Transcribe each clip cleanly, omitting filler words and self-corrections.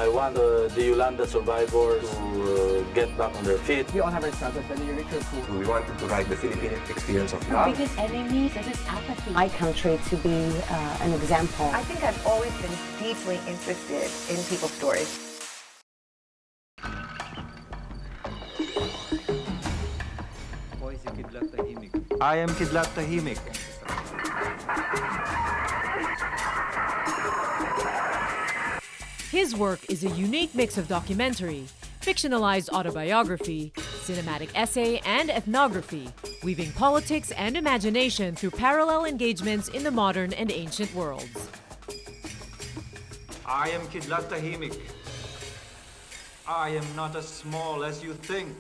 I want the Yolanda survivors to get back on their feet. We all have our struggles, but you're richer too. We wanted to write the Philippine experience of Our love. biggest enemies is just apathy. My country to be an example. I think I've always been deeply interested in people's stories. Kidlat Tahimik. I am Kidlat Tahimik. His work is a unique mix of documentary, fictionalized autobiography, cinematic essay, and ethnography, weaving politics and imagination through parallel engagements in the modern and ancient worlds. I am Kidlat Tahimik. I am not as small as you think.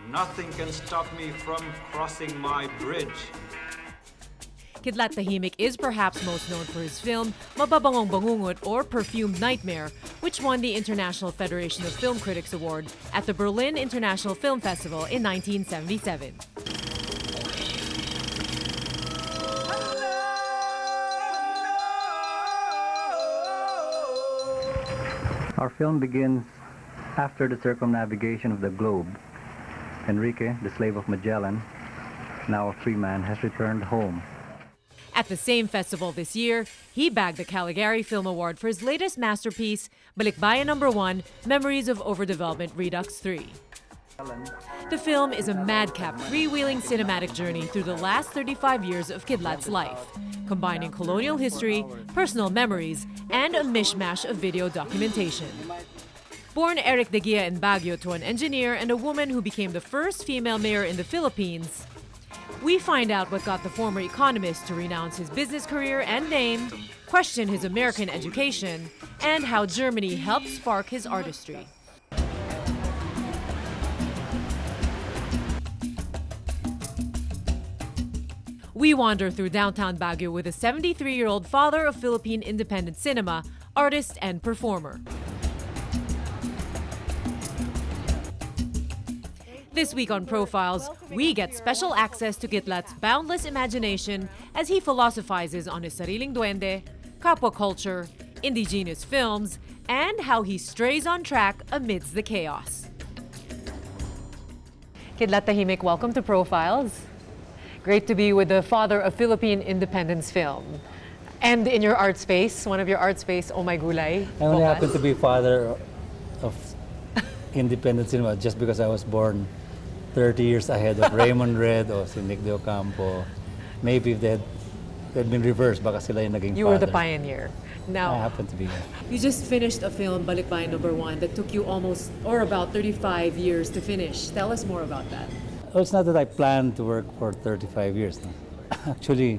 Nothing can stop me from crossing my bridge. Kidlat Tahimik is perhaps most known for his film Mababangong Bangungot or Perfumed Nightmare, which won the International Federation of Film Critics Award at the Berlin International Film Festival in 1977. Our film begins after the circumnavigation of the globe. Enrique, the slave of Magellan, now a free man, has returned home. At the same festival this year, he bagged the Caligari Film Award for his latest masterpiece, Balikbayan No. 1, Memories of Overdevelopment Redux 3. The film is a madcap, freewheeling cinematic journey through the last 35 years of Kidlat's life, combining colonial history, personal memories, and a mishmash of video documentation. Born Eric de Guia in Baguio to an engineer and a woman who became the first female mayor in the Philippines, we find out what got the former economist to renounce his business career and name, question his American education, and how Germany helped spark his artistry. We wander through downtown Baguio with a 73-year-old father of Philippine independent cinema, artist and performer. This week on Profiles, we get special access to Kidlat's boundless imagination as he philosophizes on his sariling duwende, kapwa culture, indi-genius films, and how he strays on track amidst the chaos. Kidlat Tahimik, welcome to Profiles. Great to be with the father of Philippine independence film. And in your art space, one of your art space, Oh My Gulay. I only VOCAS. happen to be father of independent cinema just because I was born 30 years ahead of Raymond Red or si Nick De Ocampo. Maybe if they'd been reversed, baka sila yung naging You father. were the pioneer. I Now, happen to be here. you just finished a film, Balikbayan No. 1, that took you almost, or about 35 years to finish. Tell us more about that. Well, it's not that I planned to work for 35 years. No? Actually,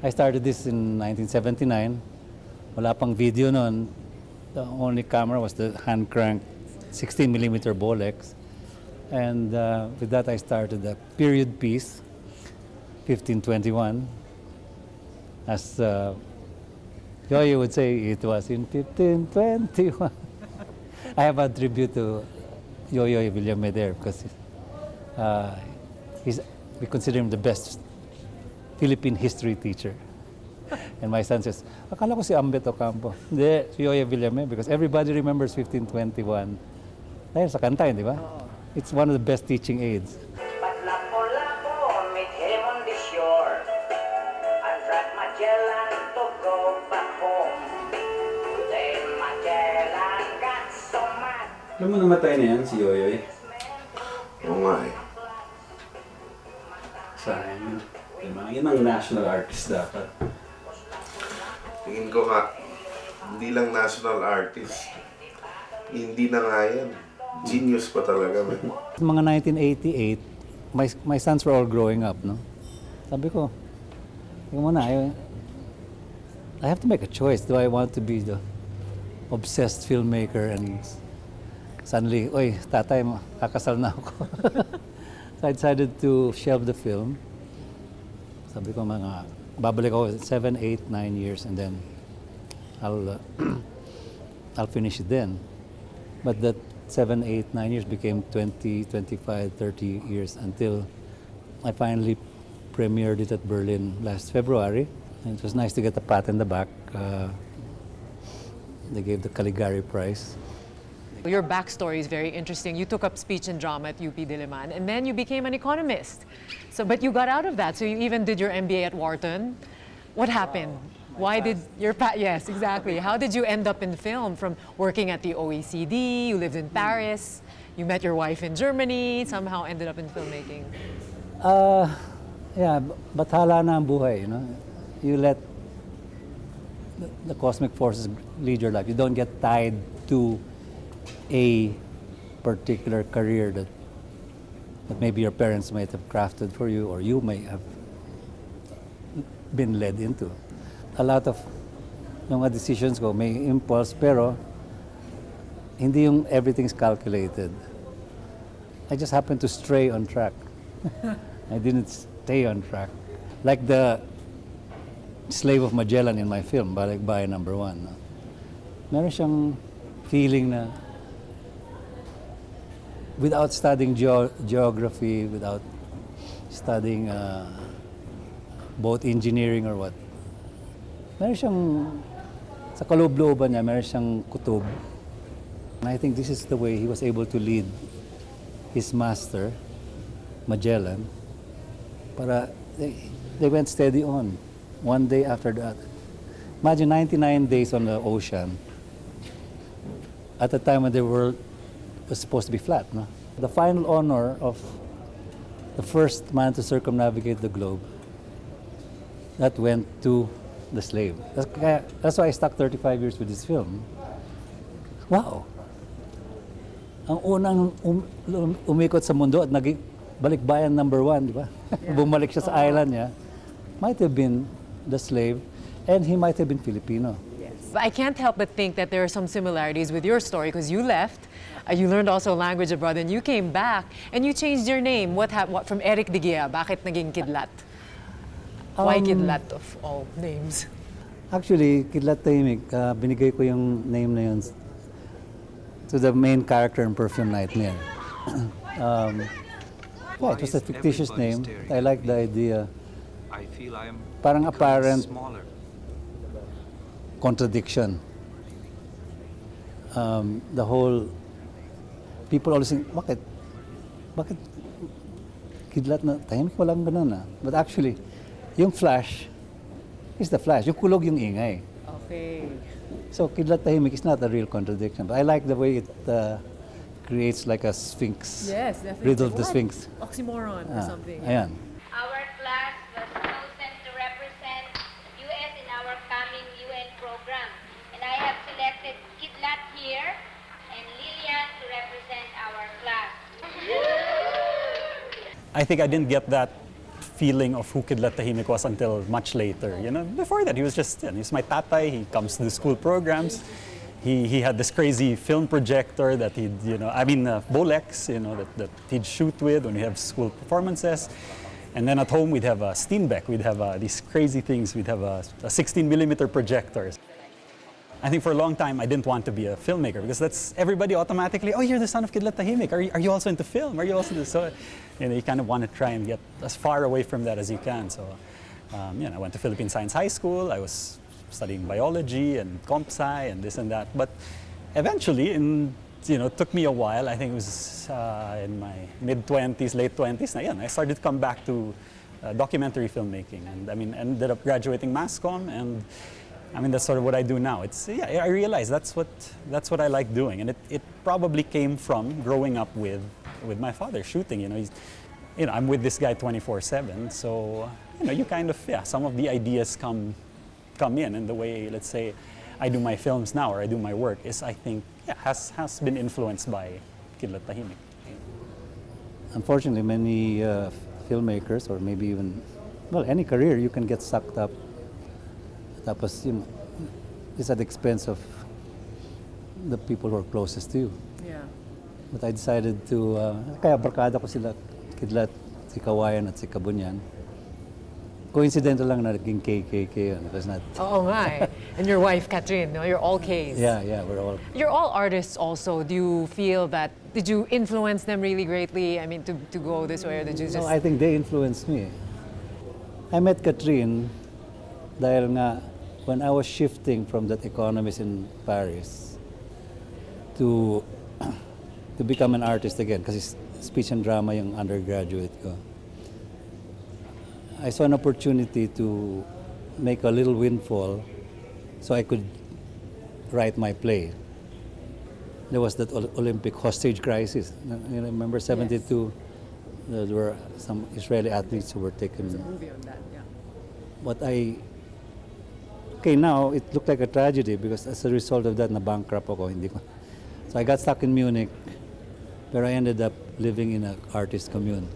I started this in 1979. Wala pang video noon. The only camera was the hand-cranked 16mm Bolex. And with that, I started a period piece, 1521. As Yoyo would say, it was in 1521. I have a tribute to Yoyo Villame there because we consider him the best Philippine history teacher. And my son says, akala ko si Ambet Ocampo. Hindi, si Yoyo Villame, because everybody remembers 1521. Dahil sa kanta yun, di ba? It's one of the best teaching aids. But Lapu-Lapu meet him on the shore and drag Magellan to go back home. Then Magellan got so mad. Alam mo namatay na yan, si Yoyoy. Oo nga eh. Sayang yun. Yan ang national artist dapat. Tingin ko nga, hindi lang national artist. Hindi na nga yan. Genius pa talaga, man. Mga 1988, my sons were all growing up, no? Sabi ko, tingnan mo na, I have to make a choice. Do I want to be the obsessed filmmaker and suddenly, oy, tatay, kakasal na ako. So I decided to shelve the film. Sabi ko, babalik ako 7, 8, 9 years and then I'll finish it then. But that 7, 8, 9 years became 20, 25, 30 years until I finally premiered it at Berlin last February. And it was nice to get a pat in the back. They gave the Caligari Prize. Your backstory is very interesting. You took up speech and drama at UP Diliman, and then you became an economist. So, but you got out of that. So you even did your MBA at Wharton. What happened? Why did your yes, exactly. How did you end up in film from working at the OECD? You lived in Paris. You met your wife in Germany. Somehow ended up in filmmaking. Yeah, bathala na ang buhay, you know. You let the cosmic forces lead your life. You don't get tied to a particular career that maybe your parents might have crafted for you or you may have been led into. A lot of mga decisions ko may impulse pero hindi yung everything's calculated. I just happened to stray on track. I didn't stay on track. Like the slave of Magellan in my film, Balikbayan No. 1. No? Meron siyang feeling na without studying geography, without studying both engineering or what, meron siyang, sa kaloob-looban niya, meron siyang kutob. And I think this is the way he was able to lead his master, Magellan, para they went steady on, one day after the other. Imagine 99 days on the ocean at a time when the world was supposed to be flat. No? The final honor of the first man to circumnavigate the globe, that went to the slave. That's why I stuck 35 years with this film. Wow! Ang unang umikot sa mundo at naging balikbayan No. 1, di ba? Yeah. Bumalik siya sa island niya. Might have been the slave, and he might have been Filipino. Yes. But I can't help but think that there are some similarities with your story because you left, you learned also language abroad, and you came back, and you changed your name. What from Eric de Guia, bakit naging Kidlat? Why Kidlat of all names? Actually, Kidlat Tahimik, binigay ko yung name na yun to the main character in Perfume Nightmare. Yeah, it was a fictitious name. I like the idea. I feel I am Parang apparent smaller. contradiction. The whole people always think, bakit Kidlat na Tahimik, walang ganun ah. But actually, yung flash is the flash. Yung kulog yung ingay. Okay. So Kidlat Tahimik is not a real contradiction. But I like the way it creates like a sphinx. Yes, definitely. Riddle of the sphinx. Oxymoron or something. Ayan. Our class was chosen to represent U.S. in our coming UN program. And I have selected Kidlat here and Lillian to represent our class. I think I didn't get that feeling of who Kidlat Tahimik was until much later. You know, before that, he was just, he's my tatay. He comes to the school programs. He had this crazy film projector that he'd, Bolex, that he'd shoot with when we have school performances. And then at home, we'd have a Steenbeck. We'd have these crazy things. We'd have a 16-millimeter projector. I think for a long time, I didn't want to be a filmmaker because that's everybody automatically, oh, you're the son of Kidlat Tahimik. Are you also into film? Are you also into... So, you kind of want to try and get as far away from that as you can. So, I went to Philippine Science High School. I was studying biology and comp sci and this and that. But eventually, it took me a while. I think it was in my mid-20s, late 20s. I started to come back to documentary filmmaking. And ended up graduating mass comm. And that's sort of what I do now. I realized that's what I like doing. And it probably came from growing up with my father shooting. I'm with this guy 24/7. So, you kind of, some of the ideas come in, and the way, let's say, I do my films now or I do my work is, I think, has been influenced by Kidlat Tahimik. Unfortunately, many filmmakers, or maybe even, any career, you can get sucked up. Tapos, it's at the expense of the people who are closest to you. Yeah. But I decided to, kaya barkada ko sila, Kidlat, si Kawayan at si Kabunyan. Coincidental lang na naging KKK yun. It was not... Oo nga eh. And your wife, Catherine, no? You're all Ks. Yeah, we're all... You're all artists also. Do you feel that, did you influence them really greatly? To go this way, or did you just... No, I think they influenced me. I met Catherine dahil nga when I was shifting from that economist in Paris to become an artist again, kasi speech and drama yung undergraduate ko, I saw an opportunity to make a little windfall so I could write my play. There was that Olympic hostage crisis. You know, remember 72? There were some Israeli athletes who were taken. There's a movie on that, yeah. Okay, now it looked like a tragedy because as a result of that, na-bankrupt ako. Hindi ko. So I got stuck in Munich, but I ended up living in an artist commune.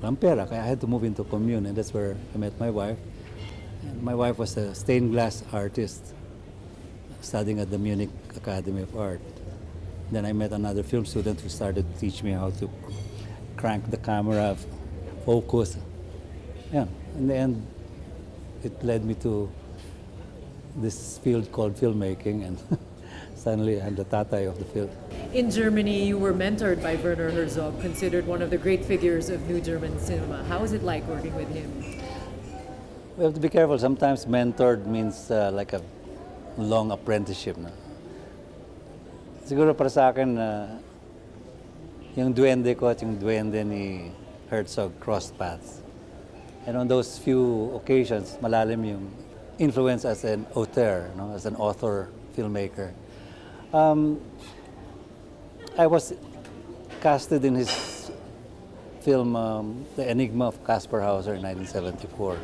Walang pera, kaya I had to move into a commune, and that's where I met my wife. And my wife was a stained glass artist, studying at the Munich Academy of Art. Then I met another film student who started to teach me how to crank the camera, focus. Yeah, in the end, it led me to this field called filmmaking, and suddenly I'm the tatay of the film. In Germany, you were mentored by Werner Herzog, considered one of the great figures of New German cinema. How was it like working with him? We have to be careful. Sometimes mentored means like a long apprenticeship. No? Siguro para sa akin, yung duwende ko at yung duwende ni Herzog crossed paths. And on those few occasions, malalim yung influence as an auteur, no? As an author, filmmaker. I was casted in his film, The Enigma of Caspar Hauser in 1974.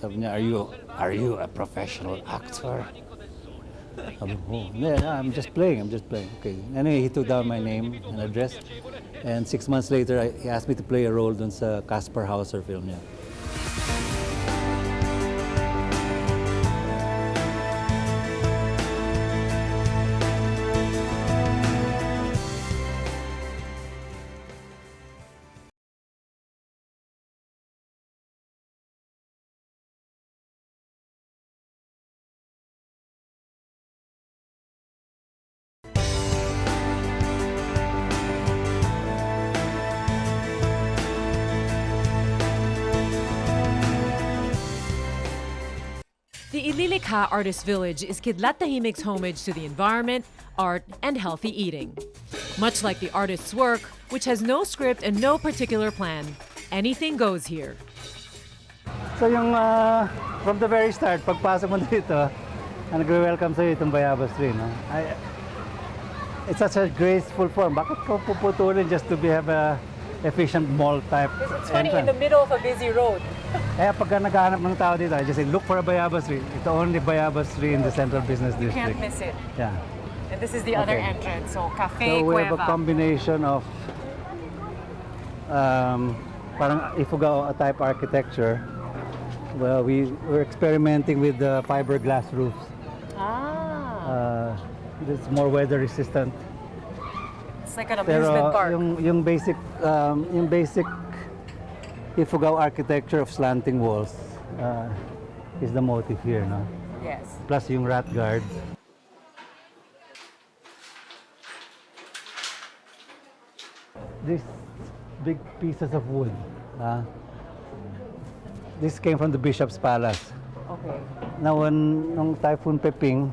Sabi niya, are you a professional actor? Sabi ko, yeah, I'm just playing. Okay. Anyway, he took down my name and address. And 6 months later, he asked me to play a role dun sa Caspar Hauser film niya. The Ili-likha Artist Village is Kidlat Tahimik's homage to the environment, art, and healthy eating. Much like the artist's work, which has no script and no particular plan, anything goes here. So yung from the very start, pagpasok mo dito, nagre-welcome sa'yo itong bayabas tree. No? It's such a graceful form. Bakit ko puputulin just to have a efficient mall type It's funny, in the middle of a busy road. Kaya pagka naghahanap ng tao dito, I just say, look for a bayabas tree. It's the only bayabas tree in the central business district. You can't miss it. Yeah. And this is the other entrance, so Cafe So we have a Cueva. combination of parang Ifugao type architecture. Well, we're experimenting with the fiberglass roofs. It's more weather resistant. It's like an amusement park. Yung basic Ifugao architecture of slanting walls is the motif here, no? Yes. Plus yung rat guard. These big pieces of wood. This came from the Bishop's Palace. Okay. Now nung Typhoon Peping,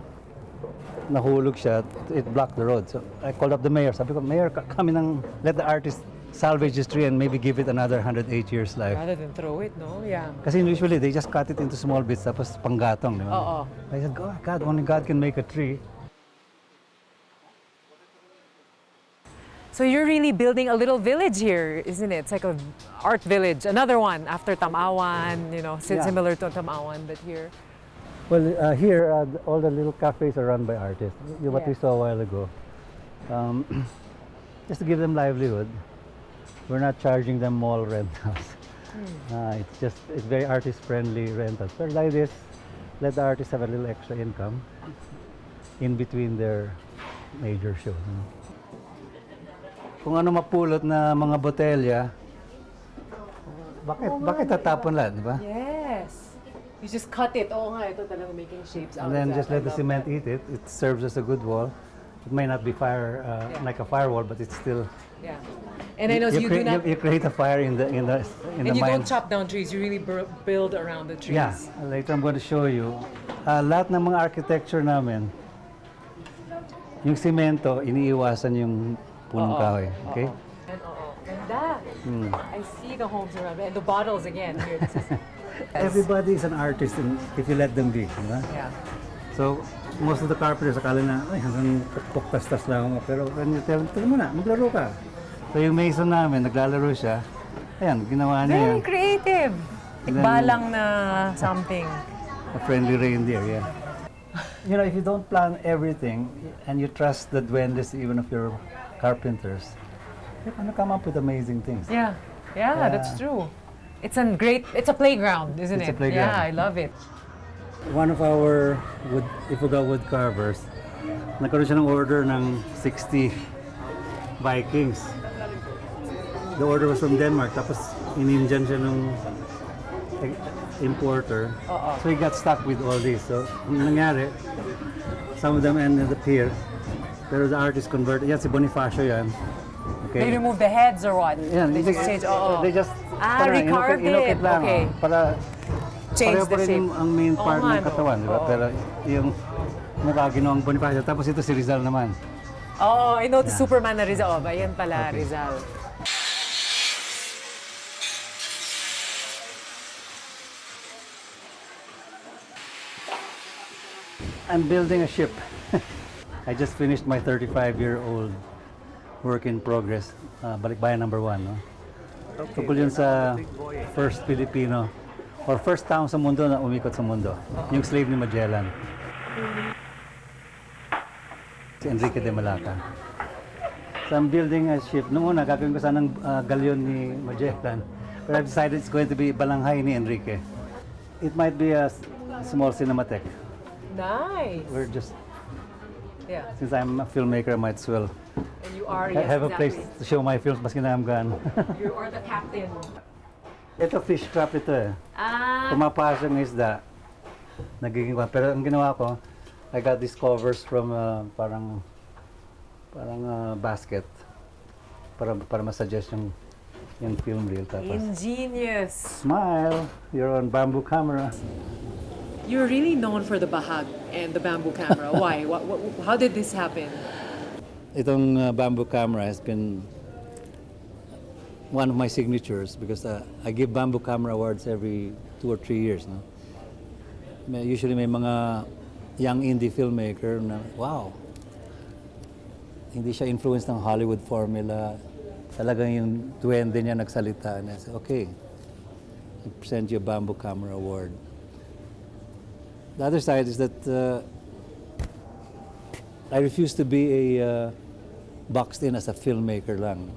nahulog siya, it blocked the road. So I called up the mayor. Sabi ko, Mayor, kami nang let the artist salvage this tree and maybe give it another 108 years life. Rather than throw it, no? Yeah. Kasi usually they just cut it into small bits tapos panggatong, di ba? Oo. I said, God, only God can make a tree. So you're really building a little village here, isn't it? It's like an art village. Another one after Tamawan, you know, Yeah. similar to Tamawan, but here. Well, here, all the little cafes are run by artists. What we Yeah. saw a while ago. Just to give them livelihood. We're not charging them mall rentals. It's very artist-friendly rentals. But like this, let the artists have a little extra income in between their major shows. Kung ano mapulot na mga botelya, bakit tatapon lang, di ba? Yes. You just cut it. Oo nga, ito talaga making shapes out And then of that. just let the cement eat it. It serves as a good wall. It may not be fire like a firewall, but it's still. Yeah. And I know you do not. You create a fire in the And the you mind. don't chop down trees. You really build around the trees. Yeah. Later I'm going to show you. Lahat ng mga architecture namin, yung semento, iniiwasan yung punong kahoy. Okay? And that, I see the homes around and the bottles again here. This is, Everybody is an artist if you let them be. Diba? yeah. So, most of the carpenters, akala na, ay, hanggang puktas-tas lang ako. Pero when you tell them, tignan mo na, maglaro ka. So, yung mason namin, naglalaro siya. Ayan, ginawa niya Very yan. creative. then- Ikbalang na something. A friendly reindeer, yeah. You know, if you don't plan everything, and you trust the duendes even of your carpenters, you're gonna come up with amazing things. Yeah. Yeah, that's true. It's a playground, isn't It's it? a playground. Yeah, I love it. One of our Ifuga wood carvers, nagkaroon siya ng order ng 60 Vikings. The order was from Denmark, tapos in-Indian siya nung importer. So he got stuck with all this. So, ang nangyari, some of them ended up here, pero the artist converted. Yan, si Bonifacio yan. Okay. They remove the heads or what? Yan, They just change. They just Recarved it. lang, Okay. para Change pareho the pa rin shape. ang main part nga, ng katawan, no? di ba? Oo. Pero yung mukha ginawang Bonifacio, tapos ito si Rizal naman. Oh, I know the Superman na Rizal. Ayan pala, Rizal. I'm building a ship. I just finished my 35-year-old work in progress, Balikbayan number 1. No? Tungkol yun sa first Filipino, or first town sa mundo na umikot sa mundo. Yung slave ni Magellan. Si Enrique de Malacca. So I'm building a ship. Noong una, gagawin ko sanang galyon ni Magellan. But I've decided it's going to be Balanghay ni Enrique. It might be a small cinematheque. Nice. We're just, Yeah. since I'm a filmmaker, I might as well And you are, have a place to show my films maski na I'm gone. You are the captain. Ito fish trap ito eh. Ah. Pumapasok ng isda. Nagiging pero ang ginawa ko, I got these covers from parang basket para ma-suggest yung film reel. Tapos Ingenious. smile, you're on bamboo camera. You're really known for the bahag and the bamboo camera. Why? How did this happen? Itong bamboo camera has been one of my signatures because I give bamboo camera awards every 2 or 3 years. No? Usually may mga young indie filmmaker na, wow, hindi siya influenced ng Hollywood formula. Talagang yung duwende niya nagsalita. And I said, okay, I present you a bamboo camera award. The other side is that I refuse to be boxed in as a filmmaker lang.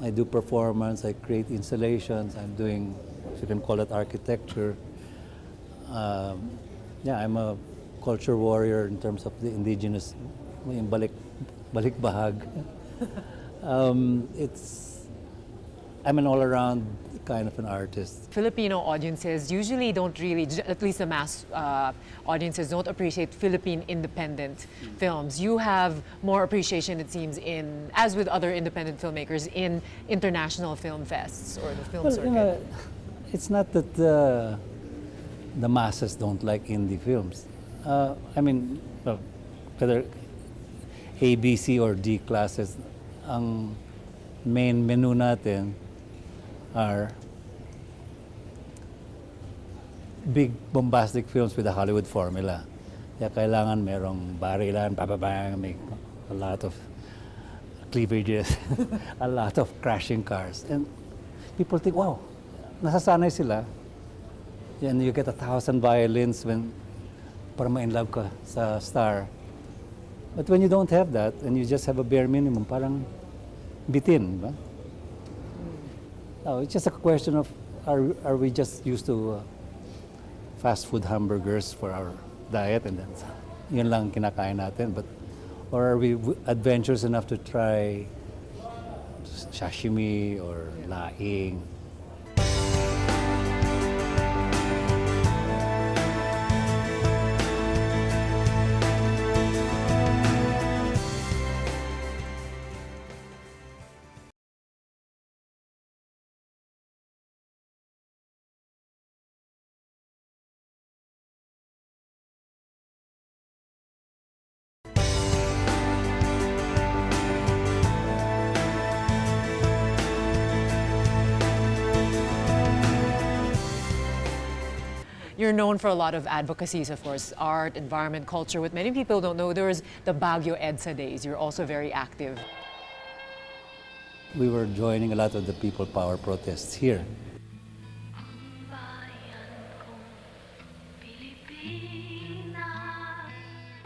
I do performance, I create installations, I'm doing, if you can call it architecture. I'm a culture warrior in terms of the indigenous, yung balikbahag. I'm an all-around kind of an artist. Filipino audiences usually don't really, at least the mass audiences, don't appreciate Philippine independent films. You have more appreciation, it seems, as with other independent filmmakers, in international film fests or the film circuit. You know, it's not that the masses don't like indie films. Whether A, B, C, or D classes, ang main menu natin are big bombastic films with a Hollywood formula. Kaya kailangan merong barilan, bababang, may a lot of cleavages, a lot of crashing cars. And people think, wow, nasasanay sila. And you get 1,000 violins para ma-in love ka sa star. But when you don't have that, and you just have a bare minimum, parang bitin, ba? No, it's just a question of, are we just used to fast food hamburgers for our diet and then yun lang kinakain natin, or are we adventurous enough to try sashimi or laing? You're known for a lot of advocacies, of course, art, environment, culture. What many people don't know, there was the Baguio EDSA days. You're also very active. We were joining a lot of the people power protests here.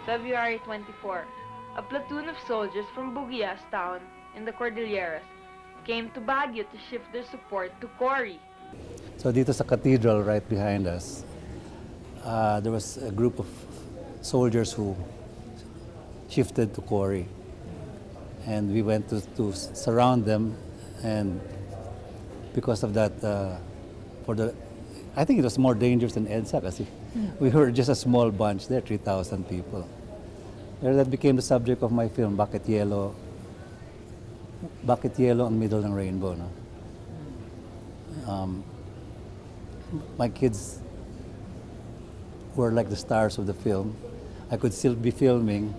February 24, a platoon of soldiers from Bugias town in the Cordilleras came to Baguio to shift their support to Cory. So dito sa cathedral right behind us, there was a group of soldiers who shifted to Cory. And we went to surround them, and because of that, I think it was more dangerous than EDSA kasi we were just a small bunch there, 3,000 people. There that became the subject of my film, Bakit Yellow ang middle ng rainbow. No? My kids were like the stars of the film. I could still be filming,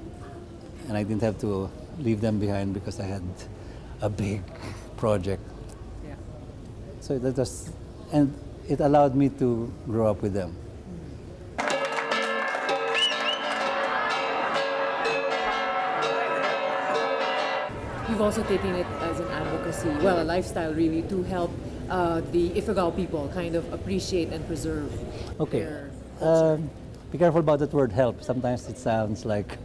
and I didn't have to leave them behind because I had a big project. Yeah. So that was, and it allowed me to grow up with them. You've also taken it as an advocacy, well, a lifestyle really, to help the Ifugao people kind of appreciate and preserve their culture. Be careful about that word help. Sometimes it sounds like,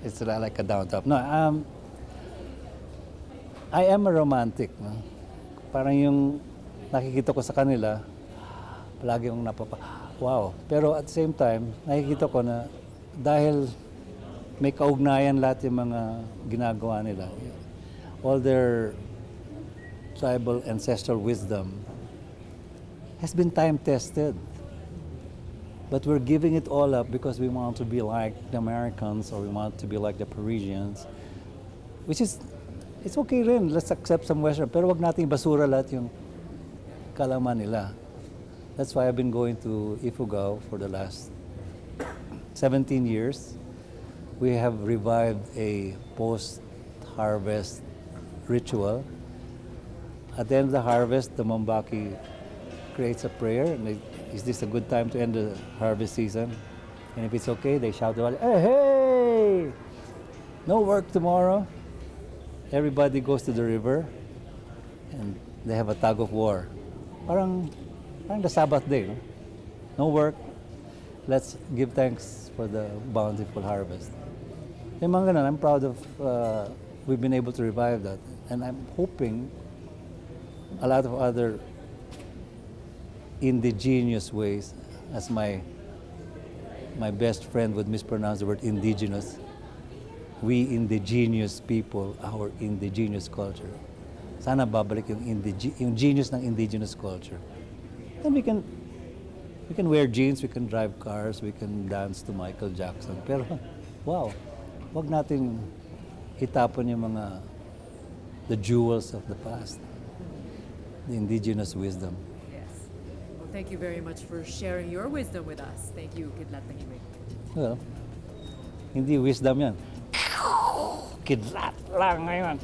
it's like a down top. No, I am a romantic. No? Parang yung nakikita ko sa kanila, palagi yung wow. Pero at the same time, nakikita ko na dahil may kaugnayan lahat yung mga ginagawa nila. All their tribal ancestral wisdom has been time-tested. But we're giving it all up because we want to be like the Americans or we want to be like the Parisians, which is, it's okay rin. Let's accept some Western. Pero wag nating basura lahat yung kalaman nila. That's why I've been going to Ifugao for the last 17 years. We have revived a post-harvest ritual. At the end of the harvest, the Mambaki creates a prayer, and is this a good time to end the harvest season? And if it's okay, they shout about, hey, hey! No work tomorrow. Everybody goes to the river, and they have a tug of war. Parang the Sabbath day, no? No work. Let's give thanks for the bountiful harvest. Yung mga ganun, I'm proud of, we've been able to revive that. And I'm hoping a lot of other indi-genius ways, as my best friend would mispronounce the word indigenous. We indi-genius people, our indi-genius culture. Sana babalik yung genius ng indigenous culture. Then we can wear jeans, we can drive cars, we can dance to Michael Jackson. Pero wow, wag nating itapon yung the jewels of the past, the indigenous wisdom. Well, thank you very much for sharing your wisdom with us. Thank you, Kidlat Tahimik. Well, hindi wisdom yan. Kidlat lang ngayon.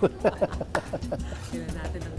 Kailan natin ang